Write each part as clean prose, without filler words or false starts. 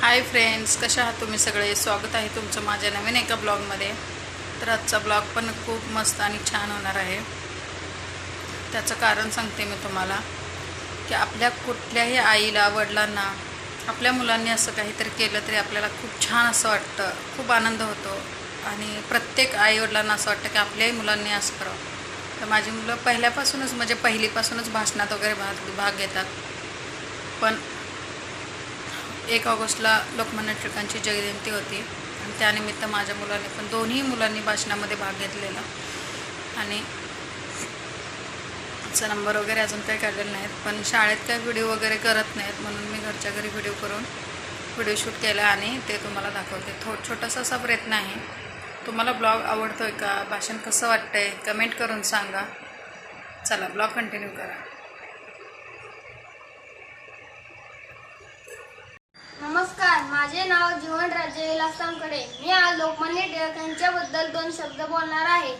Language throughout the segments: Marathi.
हाय फ्रेंड्स, कशा आहात तुम्ही सगळे? स्वागत आहे तुमचं माझ्या नवीन एका ब्लॉगमध्ये. तर आजचा ब्लॉग पण खूप मस्त आणि छान होणार आहे. त्याचं कारण सांगते मी तुम्हाला की आपल्या कुठल्याही आईला, वडिलांना आपल्या मुलांनी असं काहीतरी केलं तरी आपल्याला खूप छान असं वाटतं, खूप आनंद होतो. आणि प्रत्येक आईवडिलांना असं वाटतं की आपल्याही मुलांनी असं करावं. तर माझी मुलं पहिल्यापासूनच म्हणजे पहिलीपासूनच भाषणात वगैरे भाग घेतात. पण 1 ऑगस्टला लोकमान्य टिळकांची जयंती होती आणि त्यानिमित्त माझ्या मुलांनी पण दोन्ही मुलांनी भाषणामध्ये भाग घेतलेला. आणि आजचा नंबर वगैरे अजून काही काढलेला नाहीत, पण शाळेत काही व्हिडिओ वगैरे करत नाहीत म्हणून मी घरच्या घरी व्हिडिओ शूट केला आणि ते तुम्हाला दाखवते. छोटासा असा प्रयत्न आहे. तुम्हाला ब्लॉग आवडतो आहे का? भाषण कसं वाटतं आहे कमेंट करून सांगा. चला ब्लॉग कंटिन्यू करा. नमस्कार, माझे नाव जीवनराजे विलासरामकडे. मी आज लोकमान्य टिळक यांच्याबद्दल 2 शब्द बोलणार आहे.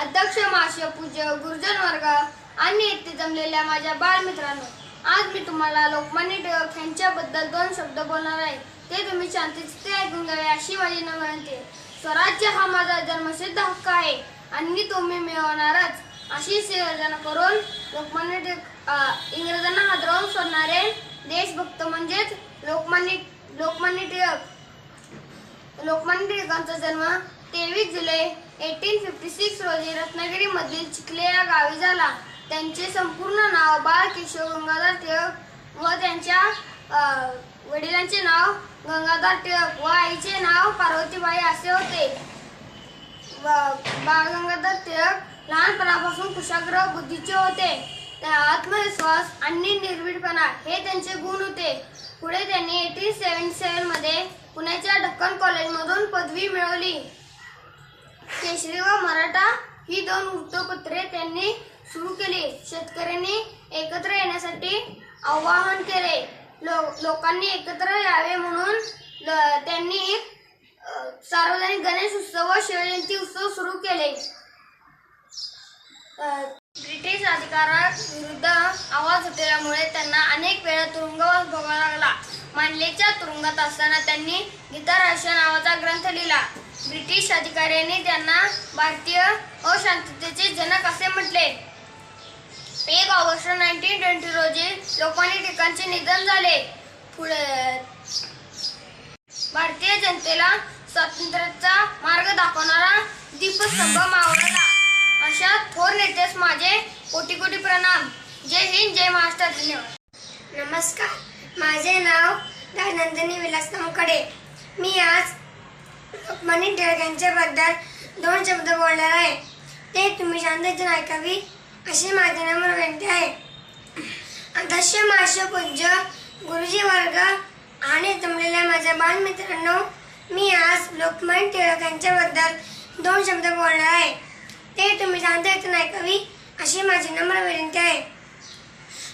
अध्यक्ष महाशय, पूज्य गुरुजन वर्ग आणि येथे जमलेल्या माझ्या बालमित्रांनो, आज मी तुम्हाला लोकमान्य टिळक यांच्याबद्दल 2 शब्द बोलणार आहे. ते तुम्ही शांतचित्ते ऐकून घ्यावे अशी माझी विनंती आहे. स्वराज्य हा माझा जन्मसिद्ध हक्क आहे आणि तो मी मिळवणारच अशी गर्जना करून लोकमान्य टिळक इंग्रजांना हादरवून सोडणारे देशभक्त म्हणजेच लोकमान्य टिळकांचा जन्म 23 जुलै 1856 रोजी रत्नागिरीमधील चिखले या गावी झाला. त्यांचे संपूर्ण नाव बाळ केशव गंगाधर टिळक व त्यांच्या वडिलांचे नाव गंगाधर टिळक व आईचे नाव पार्वतीबाई असे होते. बाळ गंगाधर टिळक लहानपणापासून कुशाग्र बुद्धीचे होते. आत्मविश्वास आणि निर्भीडपणा हे त्यांचे गुण होते. पुढे त्यांनी 1877 मध्ये पुण्याच्या दक्खन कॉलेजमधून पदवी मिळवली. केसरी व मराठा ही 2 वृत्तपत्रे त्यांनी सुरू केली. शेतकऱ्यांनी एकत्र येण्यासाठी आवाहन केले. लोकांनी एकत्र यावे म्हणून त्यांनी सार्वजनिक गणेश उत्सव व शिवजयंती उत्सव सुरू केले. ब्रिटिश अधिकाऱ्यांविरुद्ध आवाज उठवल्यामुळे त्यांना अनेक वेळा तुरुंगवास भोगावा लागला. मांडलेच्या तुरुंगात असताना त्यांनी गीता रहस्य नावाचा ग्रंथ लिहिला. ब्रिटिश अधिकाऱ्यांनी त्यांना भारतीय अशांततेचे जनक असे म्हटले. 1 ऑगस्ट 1920 रोजी लोकमान्य टिळकांचे निधन झाले. पुढे भारतीय जनतेला स्वातंत्र्याचा मार्ग दाखवणारा दीपस्तंभ मावळला. अशा थोर नेत्यास माझे कोटी कोटी प्रणाम. जय हिंद, जय महाराष्ट्र. धन्यवाद. नमस्कार, माझे नाव नंदिनी विलासरामकडे. मी आज लोकमान्य टिळक यांच्याबद्दल 2 शब्द बोलणार आहे. ते तुम्ही शांततेने ऐकावी अशी माझी नम्र विनंती आहे. अध्यक्ष महाशय, पूज्य गुरुजी वर्ग आणि जमलेल्या माझ्या बालमित्रांनो, मी आज लोकमान्य टिळक यांच्याबद्दल 2 शब्द बोलणार आहे. ते तुम्ही शांततेने ऐकावी अशी माझी नम्र विनंती आहे.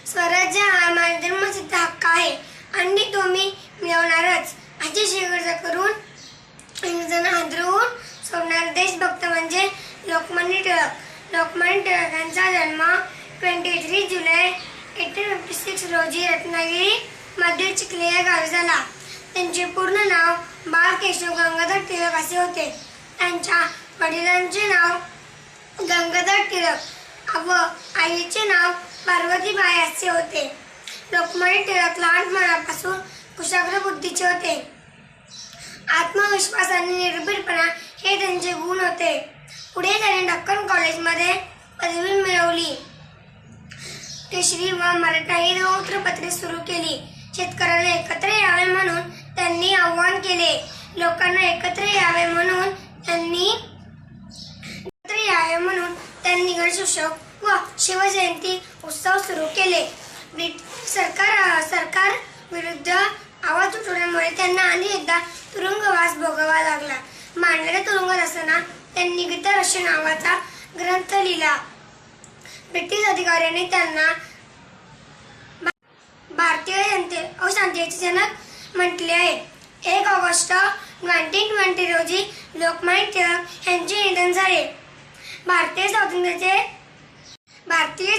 स्वराज्य हा माझा जन्मसिद्ध हक्क आहे आणि तो मी मिळवणारच अशी शिवगर्जा करून इंग्रजांना हादरवून सोडणारे देशभक्त म्हणजे लोकमान्य टिळक. लोकमान्य टिळकांचा जन्म 23 जुलै 1856 रोजी रत्नागिरी मधील चिखले या गावी झाला. त्यांचे पूर्ण नाव बाळ केशव गंगाधर टिळक असे होते. त्यांच्या वडिलांचे नाव गंगाधर टिळक व आईचे नाव पार्वतीबाई असे होते. लोकमान्य टिळक लहानपणापासून कुशाग्र बुद्धीचे होते. आत्मविश्वास आणि निर्भीडपणा हे त्यांचे गुण होते. पुढे त्यांनी दक्खन कॉलेजमध्ये पदवी मिळवली. केसरी व मराठा ही 2 वृत्तपत्रे सुरू केली. शेतकऱ्यांना एकत्र यावे म्हणून त्यांनी आवाहन केले. लोकांना एकत्र यावे म्हणून त्यांनी गणेश उत्सव व शिवजयंती उत्सव सुरू केले. सरकार विरुद्ध आवाज उठवल्यामुळे त्यांना अनेकदा तुरुंगवास भोगावा लागला. मांडलेल्या तुरुंगात असताना त्यांनी गीता रहस्य नावाचा ग्रंथ लिहिला. ब्रिटिश अधिकाऱ्यांनी त्यांना भारतीय अशांततेचे जनक म्हटले आहे. 1 ऑगस्ट 1920 रोजी लोकमान्य टिळक यांचे निधन झाले. भारतीय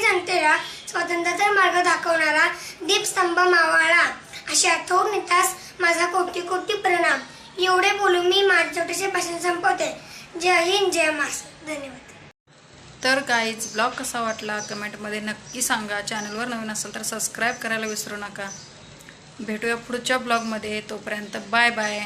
जनतेला स्वातंत्र्याचा मार्ग दाखवणारा दीपस्तंभ मावळला. अशा थोर नेत्यास माझा कोटी कोटी माझे छोटेसे भाषण संपवते. जय हिंद, जय महाराष्ट्र. धन्यवाद. तर गाईज ब्लॉग कसा वाटला कमेंटमध्ये नक्की सांगा. चॅनलवर नवीन असेल तर सबस्क्राईब करायला विसरू नका. भेटूया पुढच्या ब्लॉगमध्ये. तोपर्यंत बाय बाय.